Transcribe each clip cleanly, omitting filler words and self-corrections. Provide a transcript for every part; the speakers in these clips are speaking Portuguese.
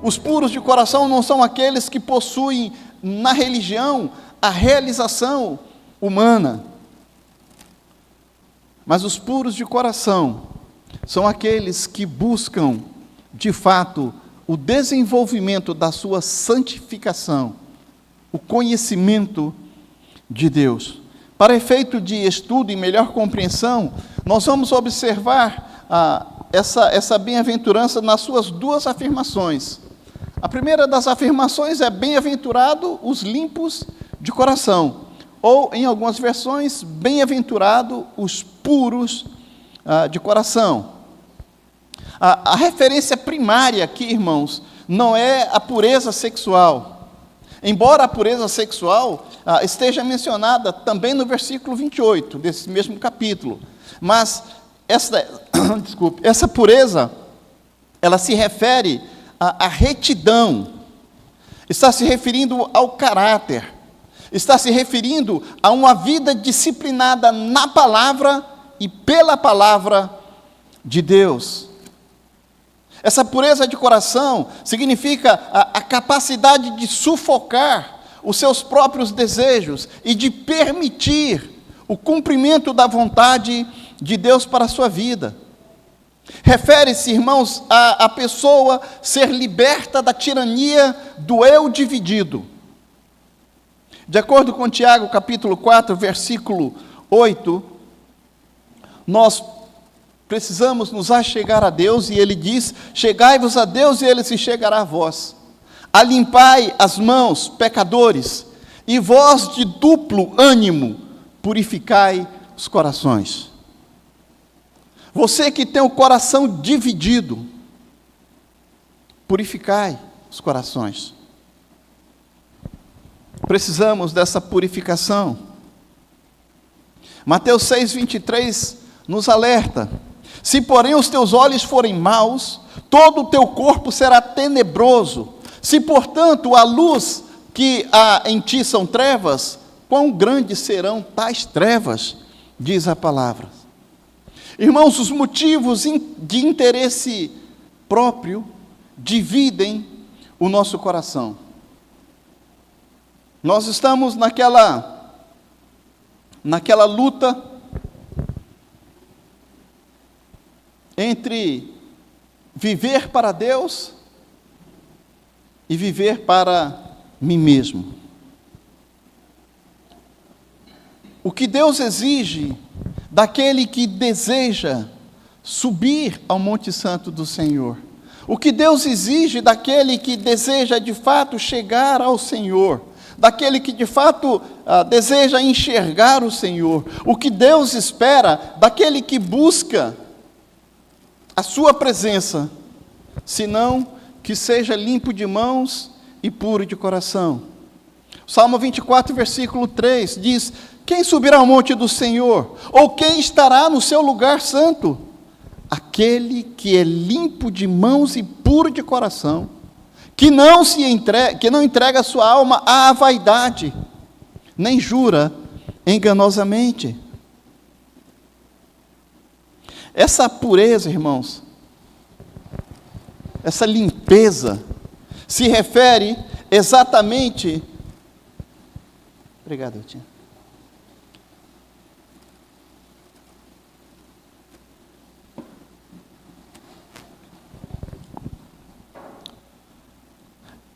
Os puros de coração não são aqueles que possuem na religião a realização humana. Mas os puros de coração são aqueles que buscam, de fato, o desenvolvimento da sua santificação, o conhecimento de Deus. Para efeito de estudo e melhor compreensão, nós vamos observar essa bem-aventurança nas suas duas afirmações. A primeira das afirmações é: bem-aventurado os limpos de coração, ou, em algumas versões, bem-aventurado os puros de coração. A referência primária aqui, irmãos, não é a pureza sexual. Embora a pureza sexual esteja mencionada também no versículo 28 desse mesmo capítulo. Mas essa pureza, ela se refere à retidão, está se referindo ao caráter, está se referindo a uma vida disciplinada na palavra e pela palavra de Deus. Essa pureza de coração significa a capacidade de sufocar os seus próprios desejos e de permitir o cumprimento da vontade de Deus para a sua vida. Refere-se, irmãos, a pessoa ser liberta da tirania do eu dividido. De acordo com Tiago, capítulo 4, versículo 8, nós precisamos nos achegar a Deus, e ele diz: chegai-vos a Deus e ele se chegará a vós. Alimpai as mãos, pecadores, e vós de duplo ânimo, purificai os corações. Você que tem o coração dividido, purificai os corações. Precisamos dessa purificação. Mateus 6:23 nos alerta: se porém os teus olhos forem maus, todo o teu corpo será tenebroso. Se, portanto, a luz que há em ti são trevas, quão grandes serão tais trevas, diz a palavra. Irmãos, os motivos de interesse próprio dividem o nosso coração. Nós estamos naquela luta entre viver para Deus e viver para mim mesmo. O que Deus exige daquele que deseja subir ao Monte Santo do Senhor, o que Deus exige daquele que deseja de fato chegar ao Senhor, daquele que de fato deseja enxergar o Senhor, o que Deus espera daquele que busca a sua presença, senão que seja limpo de mãos e puro de coração. Salmo 24, versículo 3 diz: quem subirá ao monte do Senhor? Ou quem estará no seu lugar santo? Aquele que é limpo de mãos e puro de coração, que não entrega a sua alma à vaidade, nem jura enganosamente. Essa pureza, irmãos, essa limpeza, se refere exatamente... Obrigado, Tia.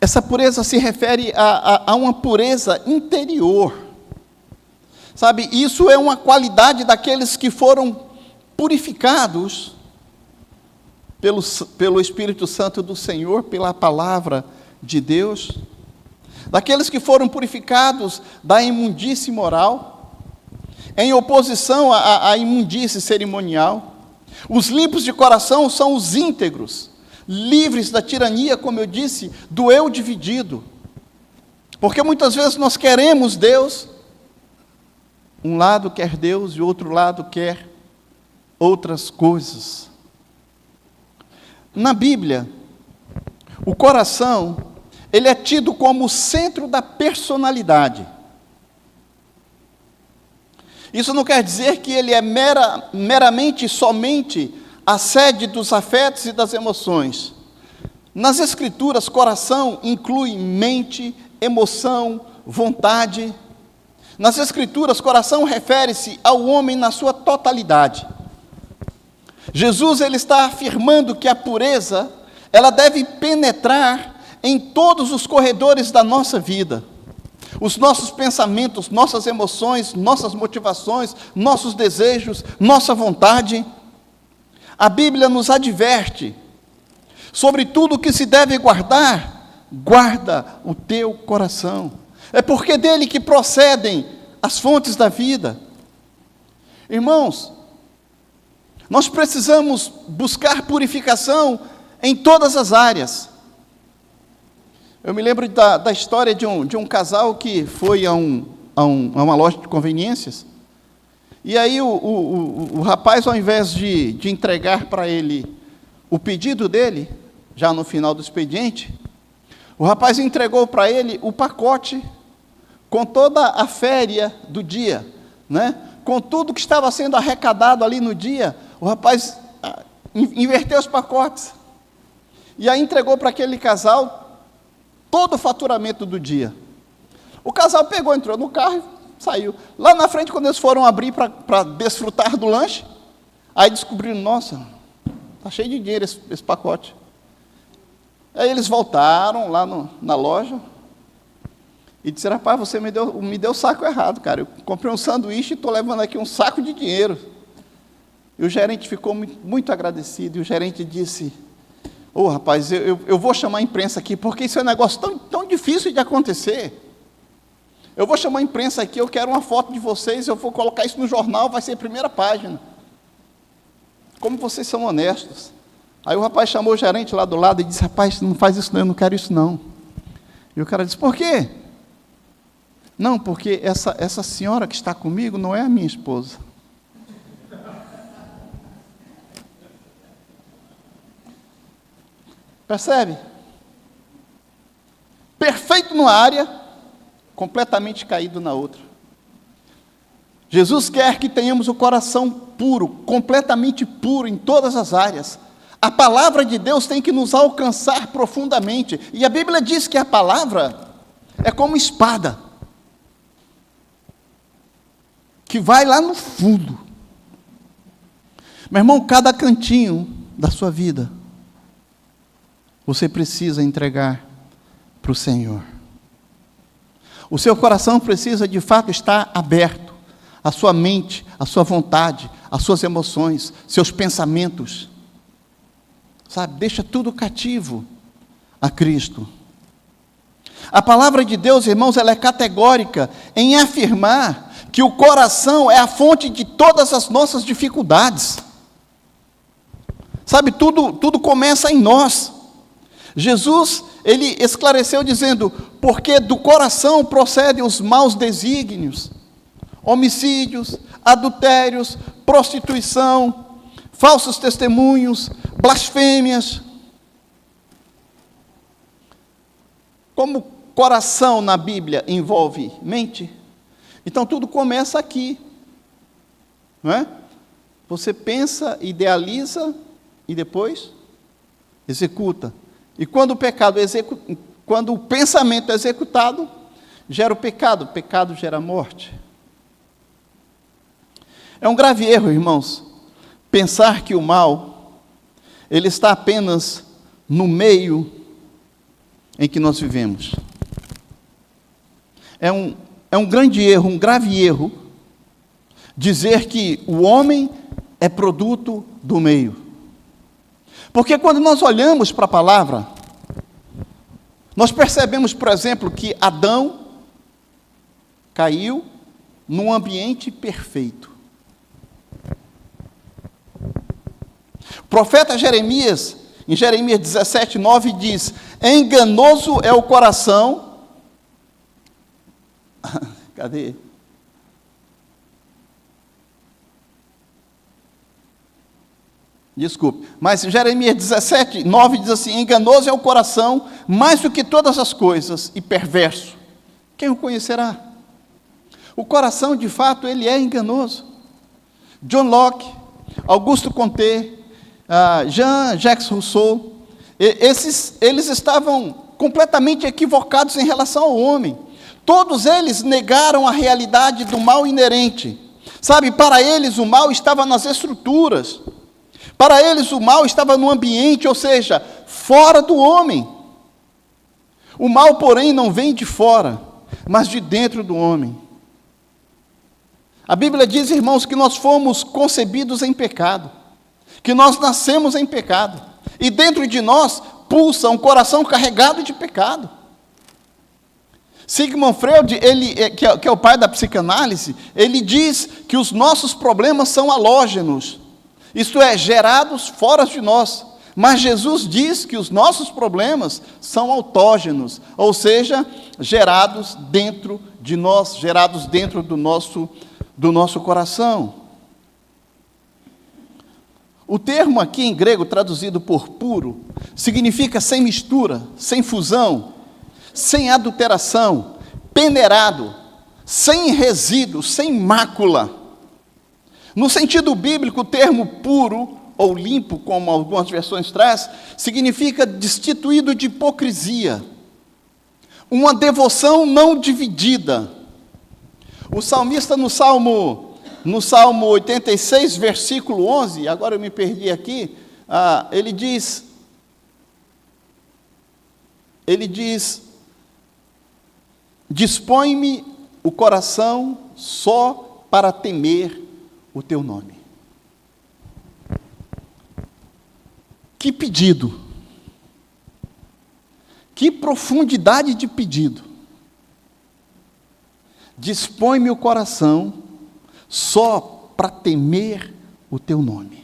Essa pureza se refere a uma pureza interior. Sabe, isso é uma qualidade daqueles que foram purificados pelo Espírito Santo do Senhor, pela palavra de Deus, daqueles que foram purificados da imundície moral, em oposição à imundície cerimonial. Os limpos de coração são os íntegros, livres da tirania, como eu disse, do eu dividido. Porque muitas vezes nós queremos Deus, um lado quer Deus e o outro lado quer outras coisas. Na Bíblia, o coração, ele é tido como o centro da personalidade. Isso não quer dizer que ele é meramente, somente a sede dos afetos e das emoções. Nas Escrituras, coração inclui mente, emoção, vontade. Nas Escrituras, coração refere-se ao homem na sua totalidade. Jesus ele está afirmando que a pureza, ela deve penetrar em todos os corredores da nossa vida. Os nossos pensamentos, nossas emoções, nossas motivações, nossos desejos, nossa vontade. A Bíblia nos adverte sobre tudo o que se deve guardar. Guarda o teu coração. É porque dele que procedem as fontes da vida. Irmãos, nós precisamos buscar purificação em todas as áreas. Eu me lembro da história de um casal que foi a uma loja de conveniências, e aí o rapaz, ao invés de entregar para ele o pedido dele, já no final do expediente, o rapaz entregou para ele o pacote com toda a féria do dia, né? Com tudo que estava sendo arrecadado ali no dia. O rapaz inverteu os pacotes, e aí entregou para aquele casal todo o faturamento do dia. O casal pegou, entrou no carro e saiu. Lá na frente, quando eles foram abrir para desfrutar do lanche, aí descobriram, nossa, está cheio de dinheiro esse pacote. Aí eles voltaram lá na loja e disseram, rapaz, você me deu o saco errado, cara. Eu comprei um sanduíche e estou levando aqui um saco de dinheiro. E o gerente ficou muito agradecido, e o gerente disse, rapaz, eu vou chamar a imprensa aqui, porque isso é um negócio tão difícil de acontecer. Eu vou chamar a imprensa aqui, eu quero uma foto de vocês, eu vou colocar isso no jornal, vai ser a primeira página. Como vocês são honestos. Aí o rapaz chamou o gerente lá do lado e disse, rapaz, não faz isso não, eu não quero isso não. E o cara disse, por quê? Não, porque essa senhora que está comigo não é a minha esposa. Percebe? Perfeito numa área, completamente caído na outra. Jesus quer que tenhamos o coração puro, completamente puro em todas as áreas. A palavra de Deus tem que nos alcançar profundamente. E a Bíblia diz que a palavra é como espada, que vai lá no fundo. Meu irmão, cada cantinho da sua vida, você precisa entregar para o Senhor. O seu coração precisa, de fato, estar aberto. A sua mente, a sua vontade, as suas emoções, seus pensamentos. Sabe, deixa tudo cativo a Cristo. A palavra de Deus, irmãos, ela é categórica em afirmar que o coração é a fonte de todas as nossas dificuldades. Sabe, tudo começa em nós. Jesus, ele esclareceu dizendo, porque do coração procedem os maus desígnios, homicídios, adultérios, prostituição, falsos testemunhos, blasfêmias. Como coração na Bíblia envolve mente, então tudo começa aqui, não é? Você pensa, idealiza e depois executa. E quando o pensamento é executado, gera o pecado gera morte. É um grave erro, irmãos, pensar que o mal, ele está apenas no meio em que nós vivemos. É um grande erro, um grave erro, dizer que o homem é produto do meio. Porque quando nós olhamos para a palavra, nós percebemos, por exemplo, que Adão caiu num ambiente perfeito. O profeta Jeremias, em Jeremias 17:9, diz, enganoso é o coração. Cadê? Desculpe, mas Jeremias 17:9 diz assim, enganoso é o coração, mais do que todas as coisas, e perverso. Quem o conhecerá? O coração, de fato, ele é enganoso. John Locke, Auguste Comte, Jean-Jacques Rousseau, Eles estavam completamente equivocados em relação ao homem. Todos eles negaram a realidade do mal inerente. Sabe, para eles o mal estava nas estruturas. Para eles o mal estava no ambiente, ou seja, fora do homem. O mal, porém, não vem de fora, mas de dentro do homem. A Bíblia diz, irmãos, que nós fomos concebidos em pecado, que nós nascemos em pecado, e dentro de nós pulsa um coração carregado de pecado. Sigmund Freud, que é o pai da psicanálise, ele diz que os nossos problemas são halógenos, isto é, gerados fora de nós. Mas Jesus diz que os nossos problemas são autógenos, ou seja, gerados dentro de nós, gerados dentro do nosso coração. O termo aqui em grego, traduzido por puro, significa sem mistura, sem fusão, sem adulteração, peneirado, sem resíduo, sem mácula. No sentido bíblico, o termo puro, ou limpo, como algumas versões traz, significa destituído de hipocrisia, uma devoção não dividida. O salmista no Salmo 86, versículo 11, agora eu me perdi aqui, ele diz, dispõe-me o coração só para temer o teu nome. Que pedido, que profundidade de pedido. Dispõe-me o coração só para temer o teu nome.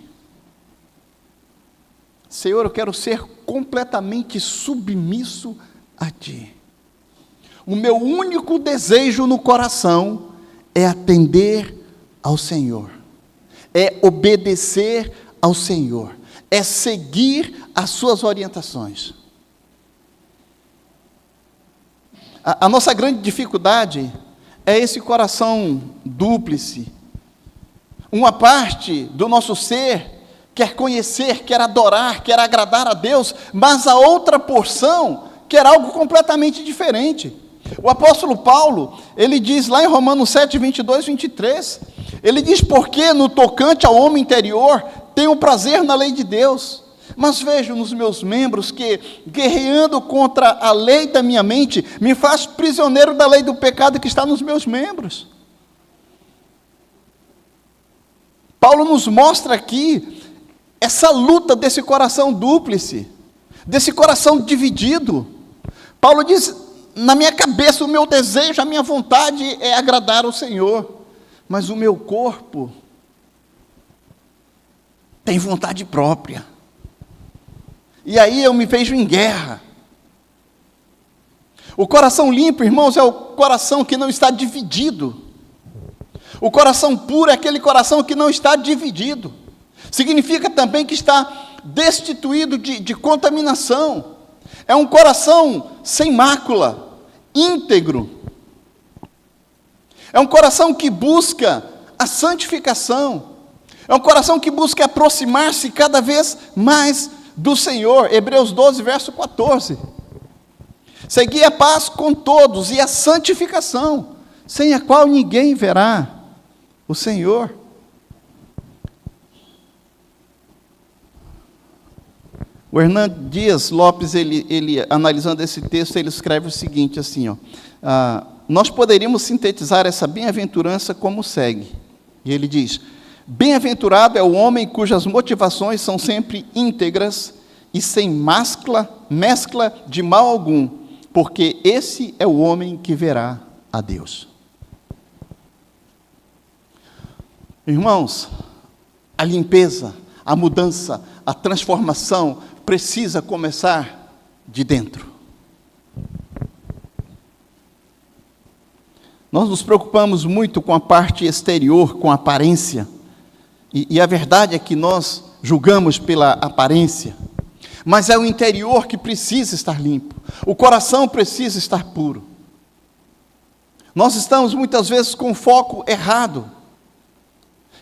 Senhor, eu quero ser completamente submisso a ti. O meu único desejo no coração é atender ao Senhor, é obedecer ao Senhor, é seguir as suas orientações. A nossa grande dificuldade é esse coração dúplice. Uma parte do nosso ser quer conhecer, quer adorar, quer agradar a Deus, mas a outra porção quer algo completamente diferente. O apóstolo Paulo, ele diz lá em Romanos 7, 22, 23, ele diz, porque no tocante ao homem interior, tenho prazer na lei de Deus, mas vejo nos meus membros que, guerreando contra a lei da minha mente, me faz prisioneiro da lei do pecado que está nos meus membros. Paulo nos mostra aqui essa luta desse coração dúplice, desse coração dividido. Paulo diz, na minha cabeça, o meu desejo, a minha vontade é agradar ao Senhor, mas o meu corpo tem vontade própria. E aí eu me vejo em guerra. O coração limpo, irmãos, é o coração que não está dividido. O coração puro é aquele coração que não está dividido. Significa também que está destituído de contaminação. É um coração sem mácula, íntegro. É um coração que busca a santificação. É um coração que busca aproximar-se cada vez mais do Senhor. Hebreus 12, verso 14. Segui a paz com todos e a santificação, sem a qual ninguém verá o Senhor. O Hernan Dias Lopes, ele analisando esse texto, ele escreve o seguinte, assim, nós poderíamos sintetizar essa bem-aventurança como segue. E ele diz, bem-aventurado é o homem cujas motivações são sempre íntegras e sem mescla de mal algum, porque esse é o homem que verá a Deus. Irmãos, a limpeza, a mudança, a transformação precisa começar de dentro. Nós nos preocupamos muito com a parte exterior, com a aparência, e a verdade é que nós julgamos pela aparência, mas é o interior que precisa estar limpo, o coração precisa estar puro. Nós estamos muitas vezes com foco errado.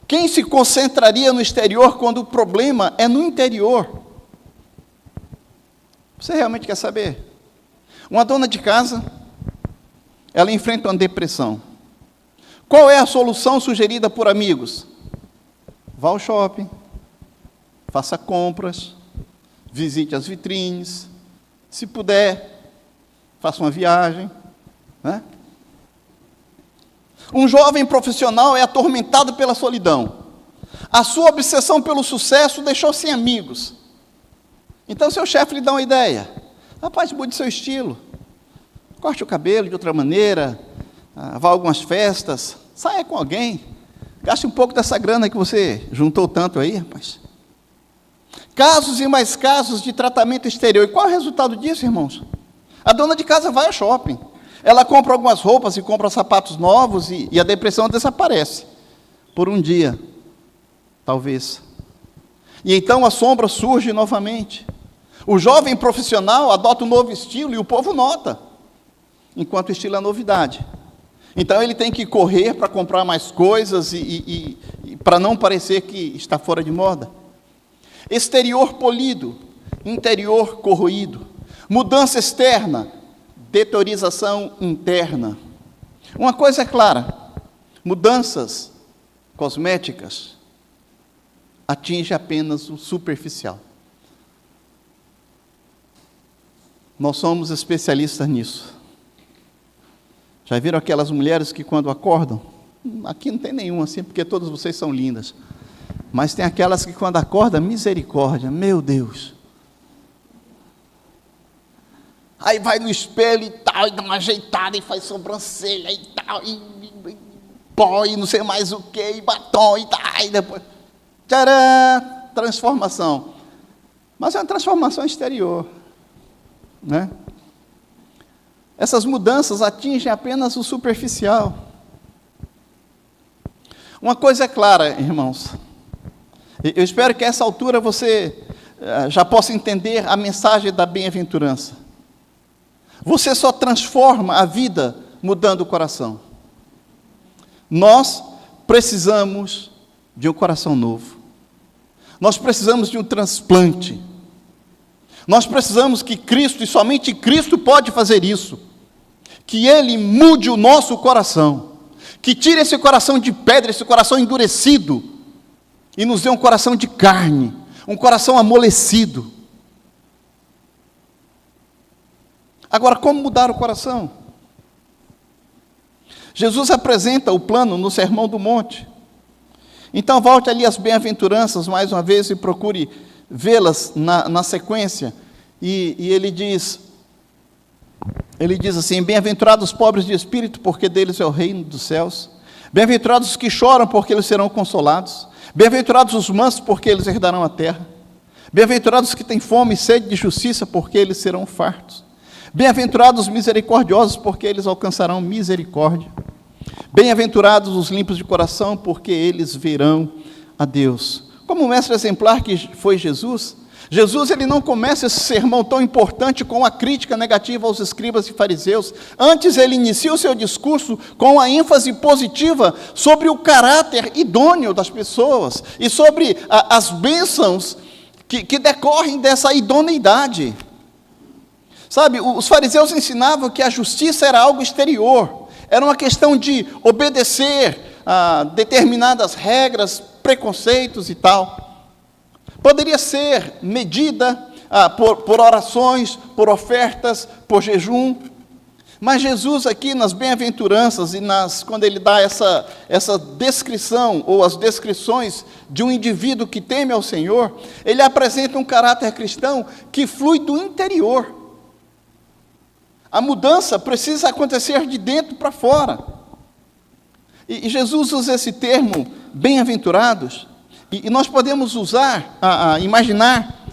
Quem se concentraria no exterior quando o problema é no interior? Você realmente quer saber? Uma dona de casa, ela enfrenta uma depressão. Qual é a solução sugerida por amigos? Vá ao shopping, faça compras, visite as vitrines, se puder, faça uma viagem, né? Um jovem profissional é atormentado pela solidão. A sua obsessão pelo sucesso deixou sem amigos. Então seu chefe lhe dá uma ideia. Rapaz, mude seu estilo. Corte o cabelo de outra maneira, vá a algumas festas, saia com alguém. Gaste um pouco dessa grana que você juntou tanto aí, rapaz. Casos e mais casos de tratamento exterior. E qual é o resultado disso, irmãos? A dona de casa vai ao shopping. Ela compra algumas roupas e compra sapatos novos e a depressão desaparece. Por um dia, talvez. E então a sombra surge novamente. O jovem profissional adota um novo estilo e o povo nota, enquanto o estilo é novidade. Então ele tem que correr para comprar mais coisas e para não parecer que está fora de moda. Exterior polido, interior corroído. Mudança externa, deteriorização interna. Uma coisa é clara, mudanças cosméticas atingem apenas o superficial. Nós somos especialistas nisso. Já viram aquelas mulheres que quando acordam, aqui não tem nenhuma assim, porque todas vocês são lindas, mas tem aquelas que quando acordam, misericórdia, meu Deus. Aí vai no espelho e tal, e dá uma ajeitada, e faz sobrancelha e tal, e pó, e não sei mais o que, e batom, e tal, e depois, tcharam, transformação. Mas é uma transformação exterior, né? Essas mudanças atingem apenas o superficial. Uma coisa é clara, irmãos, eu espero que a essa altura você já possa entender a mensagem da bem-aventurança. Você só transforma a vida mudando o coração. Nós precisamos de um coração novo. Nós precisamos de um transplante. Nós precisamos que Cristo, e somente Cristo pode fazer isso, que Ele mude o nosso coração, que tire esse coração de pedra, esse coração endurecido, e nos dê um coração de carne, um coração amolecido. Agora, como mudar o coração? Jesus apresenta o plano no Sermão do Monte. Então, volte ali às bem-aventuranças mais uma vez e procure vê-las na sequência. E ele diz assim: bem-aventurados os pobres de espírito, porque deles é o reino dos céus. Bem-aventurados os que choram, porque eles serão consolados. Bem-aventurados os mansos, porque eles herdarão a terra. Bem-aventurados os que têm fome e sede de justiça, porque eles serão fartos. Bem-aventurados os misericordiosos, porque eles alcançarão misericórdia. Bem-aventurados os limpos de coração, porque eles verão a Deus. Como o mestre exemplar que foi Jesus, ele não começa esse sermão tão importante com a crítica negativa aos escribas e fariseus. Antes, ele inicia o seu discurso com a ênfase positiva sobre o caráter idôneo das pessoas e sobre as bênçãos que decorrem dessa idoneidade. Sabe, os fariseus ensinavam que a justiça era algo exterior, era uma questão de obedecer a determinadas regras, preconceitos e tal. Poderia ser medida por orações, por ofertas, por jejum. Mas Jesus aqui nas bem-aventuranças e quando ele dá essa descrição, ou as descrições de um indivíduo que teme ao Senhor, ele apresenta um caráter cristão que flui do interior. A mudança precisa acontecer de dentro para fora. E Jesus usa esse termo, bem-aventurados, e nós podemos imaginar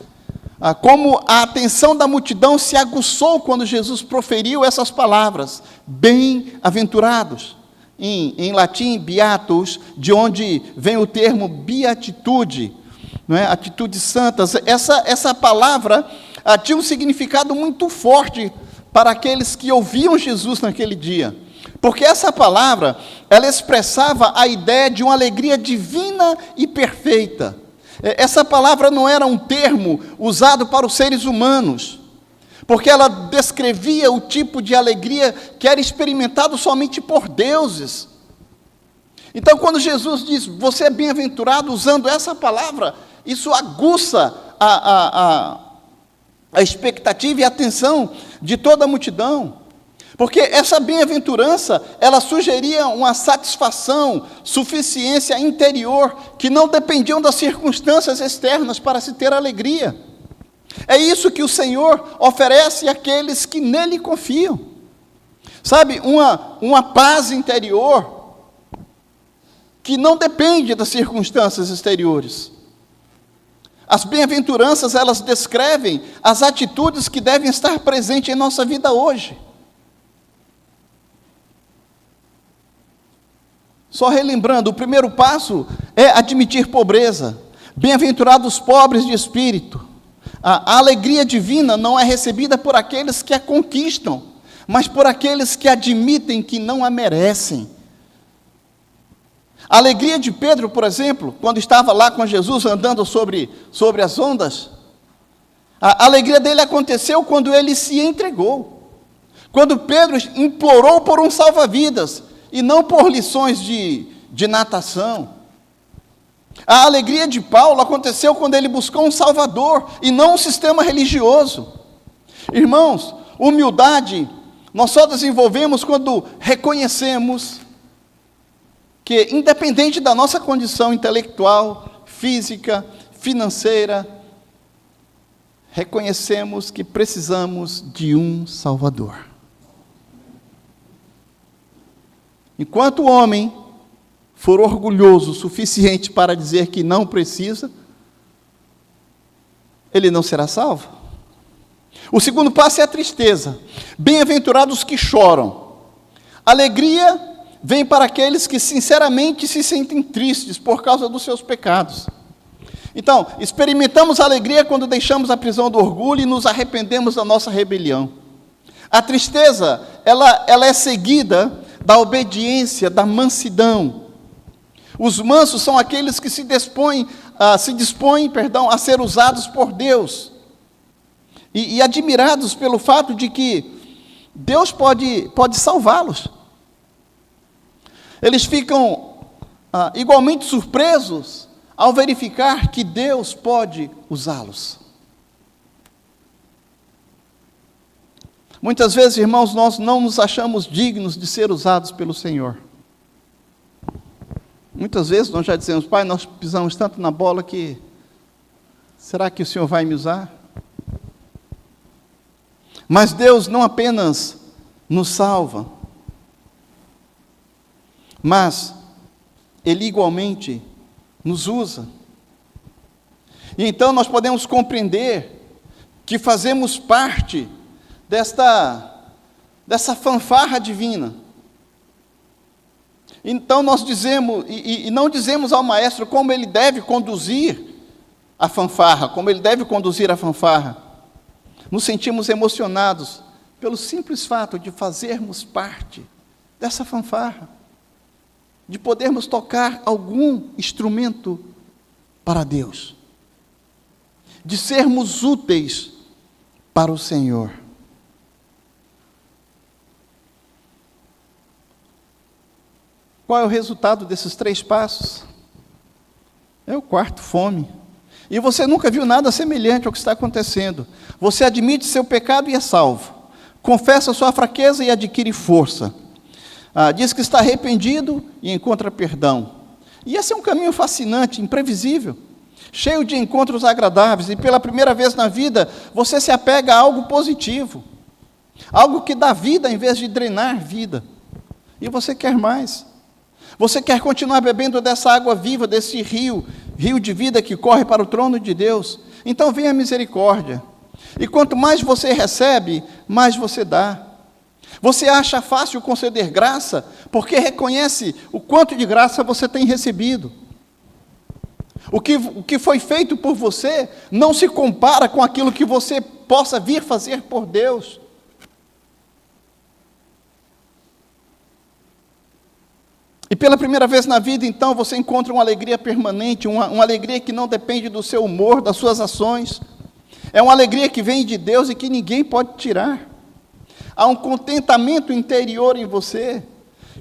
como a atenção da multidão se aguçou quando Jesus proferiu essas palavras, bem-aventurados. Em latim, beatus, de onde vem o termo beatitude, não é? Atitudes santas. Essa palavra tinha um significado muito forte para aqueles que ouviam Jesus naquele dia, porque essa palavra, ela expressava a ideia de uma alegria divina e perfeita. Essa palavra não era um termo usado para os seres humanos, porque ela descrevia o tipo de alegria que era experimentado somente por deuses. Então, quando Jesus diz, você é bem-aventurado, usando essa palavra, isso aguça a expectativa e a atenção de toda a multidão. Porque essa bem-aventurança, ela sugeria uma satisfação, suficiência interior, que não dependiam das circunstâncias externas para se ter alegria. É isso que o Senhor oferece àqueles que nele confiam. Sabe, uma paz interior, que não depende das circunstâncias exteriores. As bem-aventuranças, elas descrevem as atitudes que devem estar presentes em nossa vida hoje. Só relembrando, o primeiro passo é admitir pobreza. Bem-aventurados os pobres de espírito. A alegria divina não é recebida por aqueles que a conquistam, mas por aqueles que admitem que não a merecem. A alegria de Pedro, por exemplo, quando estava lá com Jesus andando sobre as ondas, a alegria dele aconteceu quando ele se entregou. Quando Pedro implorou por um salva-vidas, e não por lições de natação. A alegria de Paulo aconteceu quando ele buscou um Salvador, e não um sistema religioso. Irmãos, humildade nós só desenvolvemos quando reconhecemos que, independente da nossa condição intelectual, física, financeira, reconhecemos que precisamos de um Salvador. Enquanto o homem for orgulhoso o suficiente para dizer que não precisa, ele não será salvo. O segundo passo é a tristeza. Bem-aventurados que choram. Alegria vem para aqueles que sinceramente se sentem tristes por causa dos seus pecados. Então, experimentamos alegria quando deixamos a prisão do orgulho e nos arrependemos da nossa rebelião. A tristeza, ela é seguida da obediência, da mansidão. Os mansos são aqueles que se dispõem a ser usados por Deus. E admirados pelo fato de que Deus pode salvá-los. Eles ficam igualmente surpresos ao verificar que Deus pode usá-los. Muitas vezes, irmãos, nós não nos achamos dignos de ser usados pelo Senhor. Muitas vezes nós já dizemos, Pai, nós pisamos tanto na bola que, será que o Senhor vai me usar? Mas Deus não apenas nos salva, mas Ele igualmente nos usa. E então nós podemos compreender que fazemos parte dessa fanfarra divina. Então nós dizemos, e não dizemos ao maestro como ele deve conduzir a fanfarra, Nos sentimos emocionados pelo simples fato de fazermos parte dessa fanfarra, de podermos tocar algum instrumento para Deus, de sermos úteis para o Senhor. Qual é o resultado desses 3 passos? É o quarto, fome. E você nunca viu nada semelhante ao que está acontecendo. Você admite seu pecado e é salvo. Confessa sua fraqueza e adquire força. Diz que está arrependido e encontra perdão. E esse é um caminho fascinante, imprevisível, cheio de encontros agradáveis. E pela primeira vez na vida, você se apega a algo positivo. Algo que dá vida em vez de drenar vida. E você quer mais. Você quer continuar bebendo dessa água viva, desse rio de vida que corre para o trono de Deus? Então vem a misericórdia. E quanto mais você recebe, mais você dá. Você acha fácil conceder graça, porque reconhece o quanto de graça você tem recebido. O que foi feito por você não se compara com aquilo que você possa vir fazer por Deus. E pela primeira vez na vida, então, você encontra uma alegria permanente, uma alegria que não depende do seu humor, das suas ações. É uma alegria que vem de Deus e que ninguém pode tirar. Há um contentamento interior em você,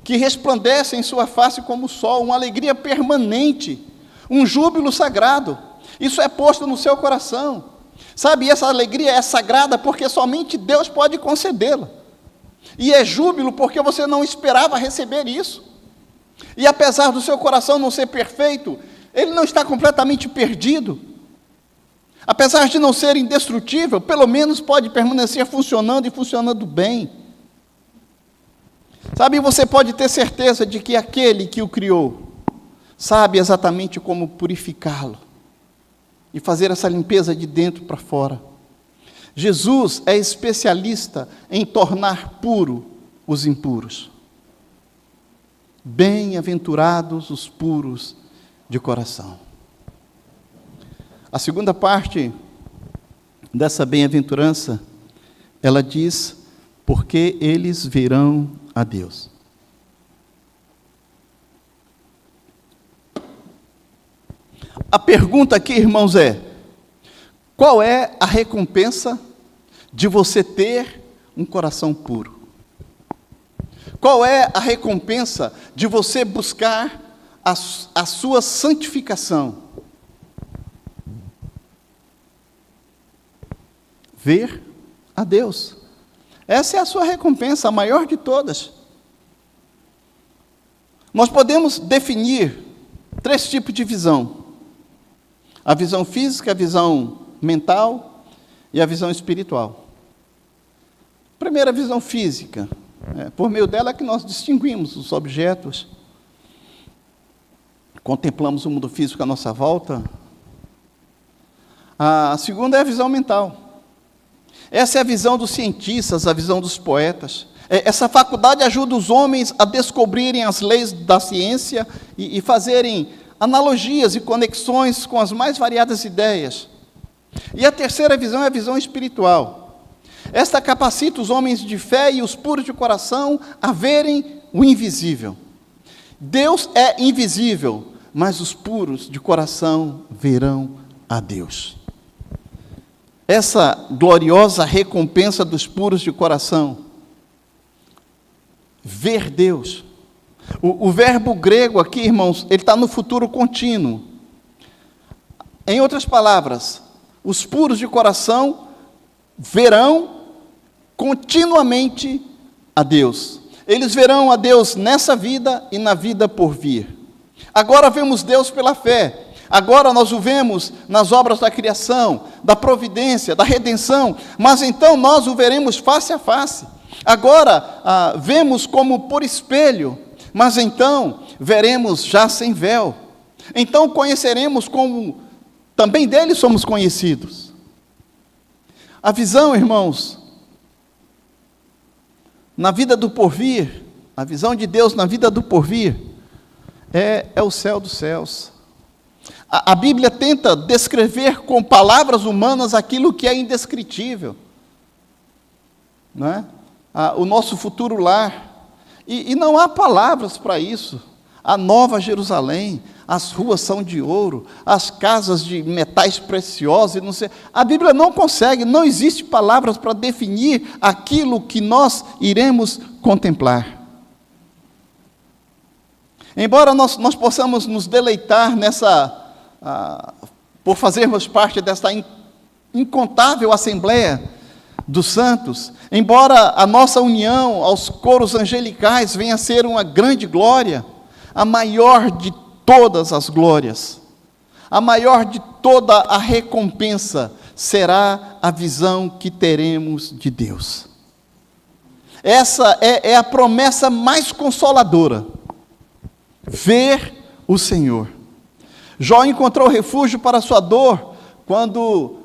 que resplandece em sua face como o sol, uma alegria permanente, um júbilo sagrado. Isso é posto no seu coração. Sabe, essa alegria é sagrada porque somente Deus pode concedê-la. E é júbilo porque você não esperava receber isso. E apesar do seu coração não ser perfeito, ele não está completamente perdido. Apesar de não ser indestrutível, pelo menos pode permanecer funcionando e funcionando bem. Sabe, você pode ter certeza de que aquele que o criou sabe exatamente como purificá-lo e fazer essa limpeza de dentro para fora. Jesus é especialista em tornar puro os impuros. Bem-aventurados os puros de coração. A segunda parte dessa bem-aventurança, ela diz, porque eles verão a Deus. A pergunta aqui, irmãos, é: qual é a recompensa de você ter um coração puro? Qual é a recompensa de você buscar a sua santificação? Ver a Deus. Essa é a sua recompensa, a maior de todas. Nós podemos definir 3 tipos de visão: a visão física, a visão mental e a visão espiritual. Primeira, visão física. Por meio dela é que nós distinguimos os objetos, contemplamos o mundo físico à nossa volta. A segunda é a visão mental. Essa é a visão dos cientistas, a visão dos poetas. Essa faculdade ajuda os homens a descobrirem as leis da ciência e fazerem analogias e conexões com as mais variadas ideias. E a terceira visão é a visão espiritual. Esta capacita os homens de fé e os puros de coração a verem o invisível. Deus é invisível, mas os puros de coração verão a Deus. Essa gloriosa recompensa dos puros de coração, ver Deus. O verbo grego aqui, irmãos, ele está no futuro contínuo. Em outras palavras, os puros de coração verão continuamente a Deus. Eles verão a Deus nessa vida e na vida por vir. Agora vemos Deus pela fé. Agora nós o vemos nas obras da criação, da providência, da redenção. Mas então nós o veremos face a face. Agora vemos como por espelho, mas então veremos já sem véu. Então conheceremos como também dele somos conhecidos. A visão, irmãos, na vida do porvir, a visão de Deus na vida do porvir, é o céu dos céus. A Bíblia tenta descrever com palavras humanas aquilo que é indescritível, não é? O nosso futuro lar, e não há palavras para isso. A Nova Jerusalém, as ruas são de ouro, as casas de metais preciosos, não sei. A Bíblia não consegue, não existe palavras para definir aquilo que nós iremos contemplar. Embora nós possamos nos deleitar por fazermos parte dessa incontável assembleia dos santos, embora a nossa união aos coros angelicais venha a ser uma grande glória, a maior de todas as glórias, a maior de toda a recompensa será a visão que teremos de Deus. Essa é a promessa mais consoladora, ver o Senhor. Jó encontrou refúgio para a sua dor, quando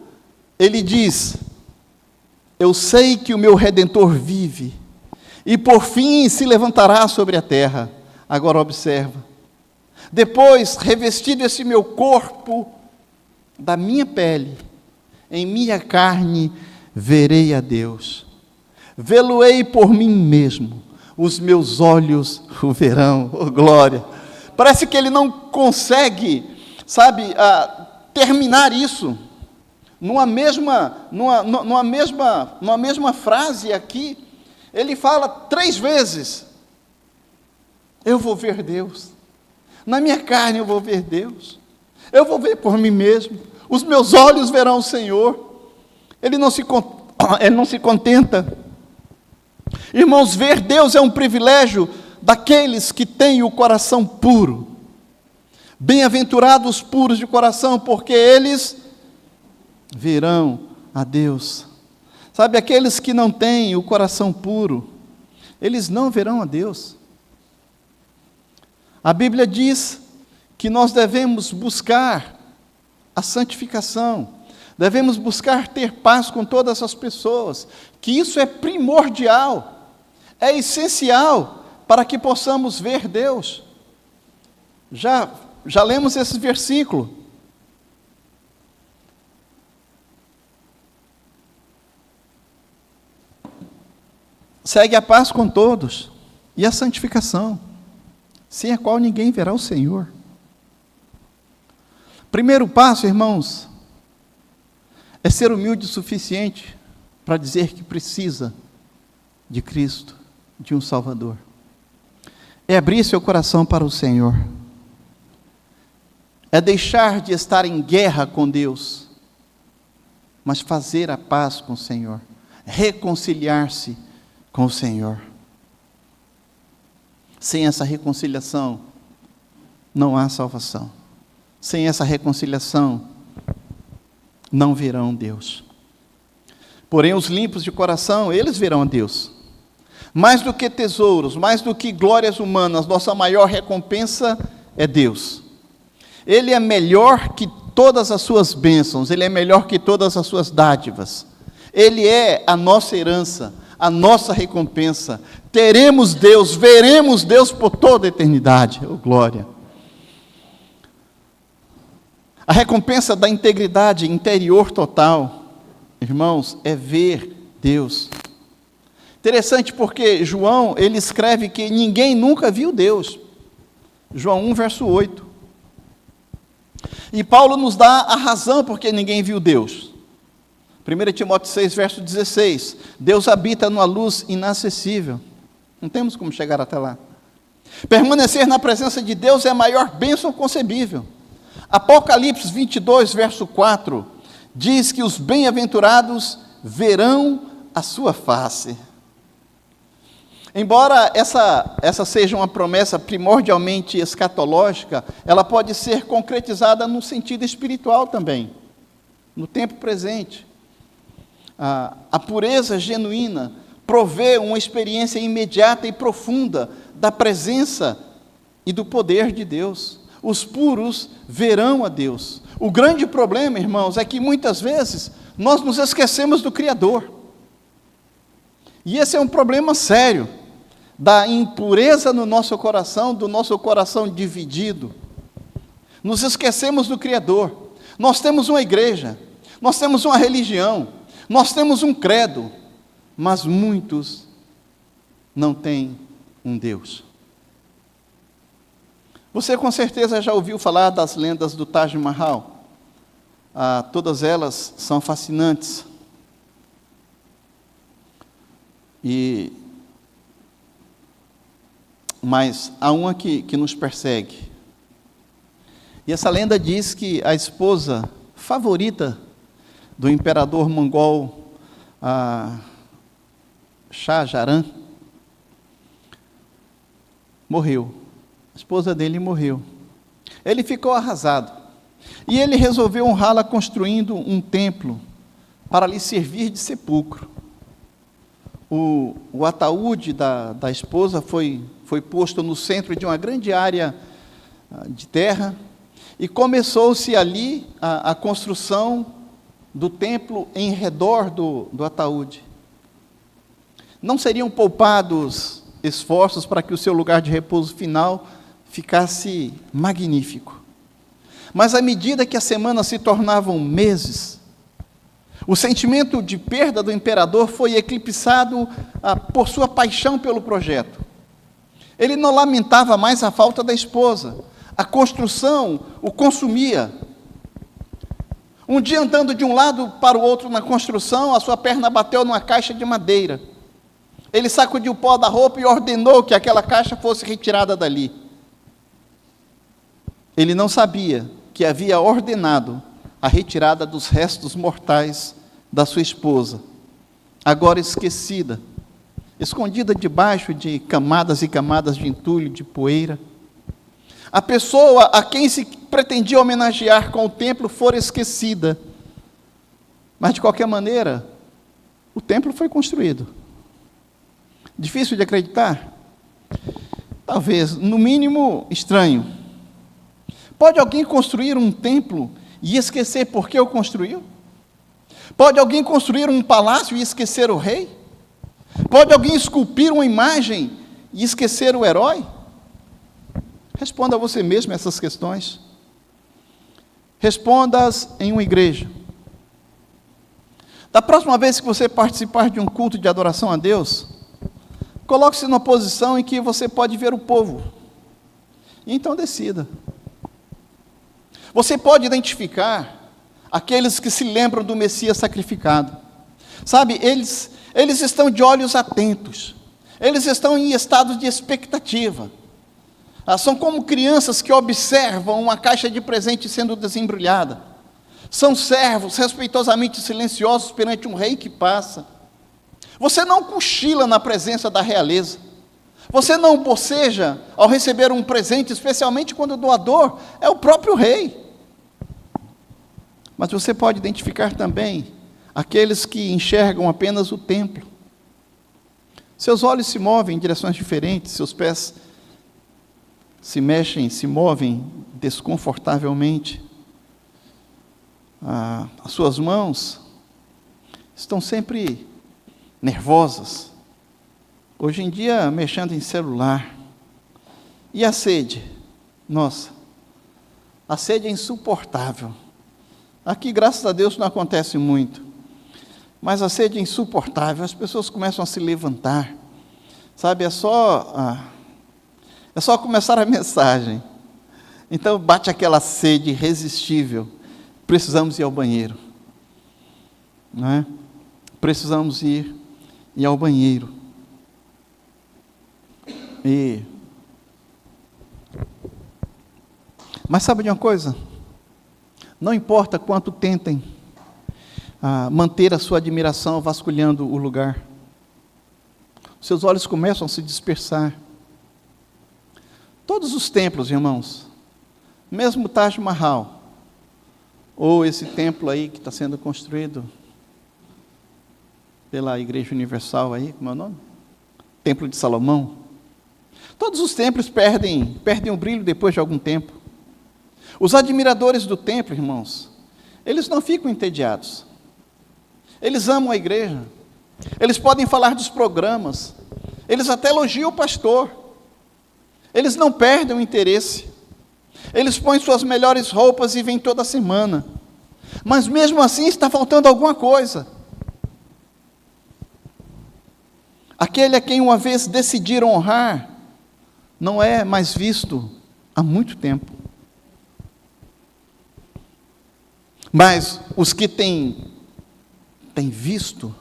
ele diz: eu sei que o meu Redentor vive, e por fim se levantará sobre a terra. Agora observa, depois, revestido esse meu corpo da minha pele, em minha carne verei a Deus. Vê-lo-ei por mim mesmo, os meus olhos o verão, oh glória. Parece que ele não consegue, terminar isso. numa mesma frase aqui, ele fala 3 vezes: eu vou ver Deus, na minha carne eu vou ver Deus, eu vou ver por mim mesmo, os meus olhos verão o Senhor. Ele não se contenta. Irmãos, ver Deus é um privilégio daqueles que têm o coração puro. Bem-aventurados os puros de coração, porque eles verão a Deus. Sabe, aqueles que não têm o coração puro, eles não verão a Deus. A Bíblia diz que nós devemos buscar a santificação, devemos buscar ter paz com todas as pessoas, que isso é primordial, é essencial para que possamos ver Deus. Já lemos esse versículo. Segue a paz com todos e a santificação, sem a qual ninguém verá o Senhor. Primeiro passo, irmãos, é ser humilde o suficiente para dizer que precisa de Cristo, de um Salvador. É abrir seu coração para o Senhor. É deixar de estar em guerra com Deus, mas fazer a paz com o Senhor, reconciliar-se com o Senhor. Sem essa reconciliação, não há salvação. Sem essa reconciliação, não verão Deus. Porém, os limpos de coração, eles verão a Deus. Mais do que tesouros, mais do que glórias humanas, nossa maior recompensa é Deus. Ele é melhor que todas as suas bênçãos, Ele é melhor que todas as suas dádivas. Ele é a nossa herança, a nossa recompensa. Teremos Deus, veremos Deus por toda a eternidade. Oh, glória! A recompensa da integridade interior total, irmãos, é ver Deus. Interessante porque João, ele escreve que ninguém nunca viu Deus. João 1, verso 8. E Paulo nos dá a razão porque ninguém viu Deus. 1 Timóteo 6, verso 16. Deus habita numa luz inacessível. Não temos como chegar até lá. Permanecer na presença de Deus é a maior bênção concebível. Apocalipse 22, verso 4, diz que os bem-aventurados verão a sua face. Embora essa seja uma promessa primordialmente escatológica, ela pode ser concretizada no sentido espiritual também, no tempo presente. A pureza genuína provê uma experiência imediata e profunda da presença e do poder de Deus. Os puros verão a Deus. O grande problema, irmãos, é que muitas vezes nós nos esquecemos do Criador. E esse é um problema sério, da impureza no nosso coração, do nosso coração dividido. Nos esquecemos do Criador. Nós temos uma igreja, nós temos uma religião, nós temos um credo, mas muitos não têm um Deus. Você com certeza já ouviu falar das lendas do Taj Mahal. Todas elas são fascinantes. Mas há uma que nos persegue. E essa lenda diz que a esposa favorita do imperador mongol Shah Jahan morreu. A esposa dele morreu. Ele ficou arrasado. E ele resolveu honrá-la construindo um templo para lhe servir de sepulcro. O ataúde da esposa foi posto no centro de uma grande área de terra e começou-se ali a construção do templo em redor do ataúde. Não seriam poupados esforços para que o seu lugar de repouso final ficasse magnífico. Mas à medida que as semanas se tornavam meses, o sentimento de perda do imperador foi eclipsado por sua paixão pelo projeto. Ele não lamentava mais a falta da esposa. A construção o consumia. Um dia, andando de um lado para o outro na construção, a sua perna bateu numa caixa de madeira. Ele sacudiu o pó da roupa e ordenou que aquela caixa fosse retirada dali. Ele não sabia que havia ordenado a retirada dos restos mortais da sua esposa, agora esquecida, escondida debaixo de camadas e camadas de entulho, de poeira. A pessoa a quem se pretendia homenagear com o templo fora esquecida. Mas, de qualquer maneira, o templo foi construído. Difícil de acreditar? Talvez, no mínimo, estranho. Pode alguém construir um templo e esquecer por que o construiu? Pode alguém construir um palácio e esquecer o rei? Pode alguém esculpir uma imagem e esquecer o herói? Responda a você mesmo essas questões. Responda-as em uma igreja. Da próxima vez que você participar de um culto de adoração a Deus, coloque-se numa posição em que você pode ver o povo. E então decida. Você pode identificar aqueles que se lembram do Messias sacrificado. Sabe, eles estão de olhos atentos. Eles estão em estado de expectativa. São como crianças que observam uma caixa de presente sendo desembrulhada. São servos respeitosamente silenciosos perante um rei que passa. Você não cochila na presença da realeza. Você não boceja ao receber um presente, especialmente quando o doador é o próprio rei. Mas você pode identificar também aqueles que enxergam apenas o templo. Seus olhos se movem em direções diferentes, seus pés se mexem, se movem desconfortavelmente. As suas mãos estão sempre nervosas. Hoje em dia, mexendo em celular. E a sede? Nossa, a sede é insuportável. Aqui, graças a Deus, não acontece muito. Mas a sede é insuportável. As pessoas começam a se levantar. Sabe, é só começar a mensagem. Então bate aquela sede irresistível. Precisamos ir ao banheiro. Não é? Precisamos ir ao banheiro. Mas sabe de uma coisa? Não importa quanto tentem manter a sua admiração vasculhando o lugar. Seus olhos começam a se dispersar. Todos os templos, irmãos, mesmo Taj Mahal, ou esse templo aí que está sendo construído pela Igreja Universal aí, como é o nome? Templo de Salomão. Todos os templos perdem o brilho depois de algum tempo. Os admiradores do templo, irmãos, eles não ficam entediados. Eles amam a igreja. Eles podem falar dos programas. Eles até elogiam o pastor. Eles não perdem o interesse. Eles põem suas melhores roupas e vêm toda semana. Mas mesmo assim está faltando alguma coisa. Aquele a quem uma vez decidiram honrar, não é mais visto há muito tempo. Mas os que têm visto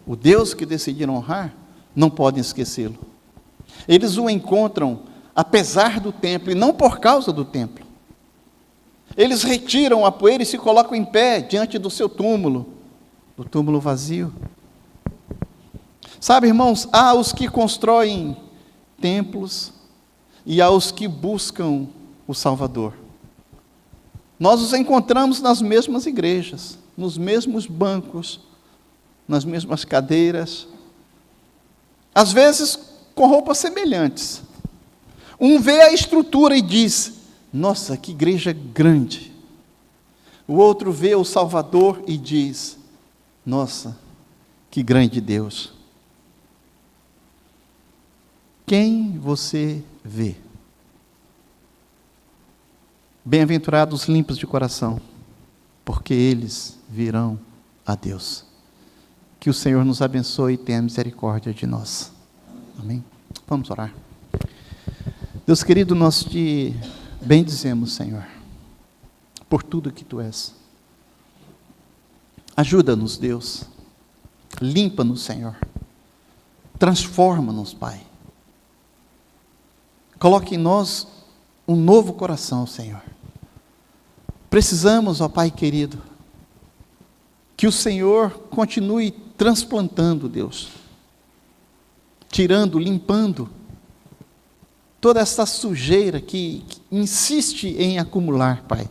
o Deus que decidiram honrar, não podem esquecê-lo. Eles o encontram apesar do templo e não por causa do templo. Eles retiram a poeira e se colocam em pé diante do seu túmulo, do túmulo vazio. Sabe, irmãos, há os que constroem templos e há os que buscam o Salvador. Nós os encontramos nas mesmas igrejas, nos mesmos bancos, nas mesmas cadeiras, às vezes com roupas semelhantes. Um vê a estrutura e diz: nossa, que igreja grande. O outro vê o Salvador e diz: nossa, que grande Deus. Quem você vê? Bem-aventurados limpos de coração, porque eles virão a Deus. Que o Senhor nos abençoe e tenha misericórdia de nós. Amém? Vamos orar. Deus querido, nós te bendizemos, Senhor, por tudo que Tu és. Ajuda-nos, Deus. Limpa-nos, Senhor. Transforma-nos, Pai. Coloque em nós um novo coração, Senhor. Precisamos, ó Pai querido, que o Senhor continue transplantando, Deus. Tirando, limpando toda essa sujeira que insiste em acumular, Pai.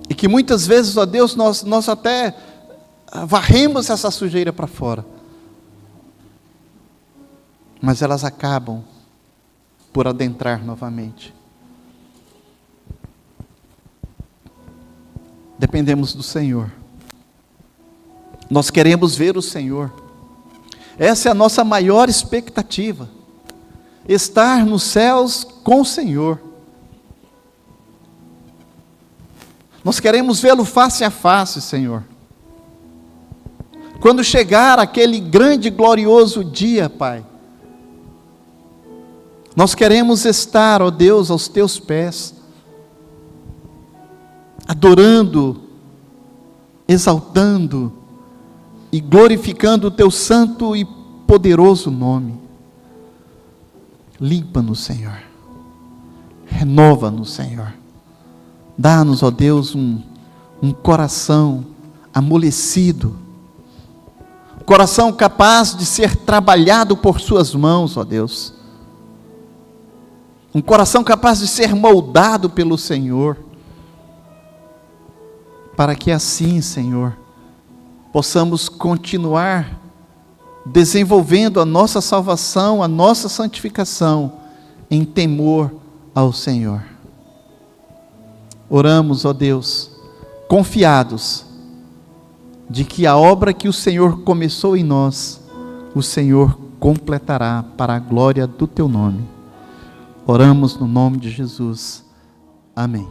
E que muitas vezes, ó Deus, nós até varremos essa sujeira para fora. Mas elas acabam por adentrar novamente. Dependemos do Senhor. Nós queremos ver o Senhor. Essa é a nossa maior expectativa. Estar nos céus com o Senhor. Nós queremos vê-lo face a face, Senhor. Quando chegar aquele grande e glorioso dia, Pai, nós queremos estar, ó Deus, aos Teus pés, adorando, exaltando e glorificando o Teu santo e poderoso nome. Limpa-nos, Senhor. Renova-nos, Senhor. Dá-nos, ó Deus, um coração amolecido, coração capaz de ser trabalhado por Suas mãos, ó Deus. Um coração capaz de ser moldado pelo Senhor, para que assim, Senhor, possamos continuar desenvolvendo a nossa salvação, a nossa santificação, em temor ao Senhor. Oramos, ó Deus, confiados de que a obra que o Senhor começou em nós, o Senhor completará para a glória do Teu nome. Oramos no nome de Jesus. Amém.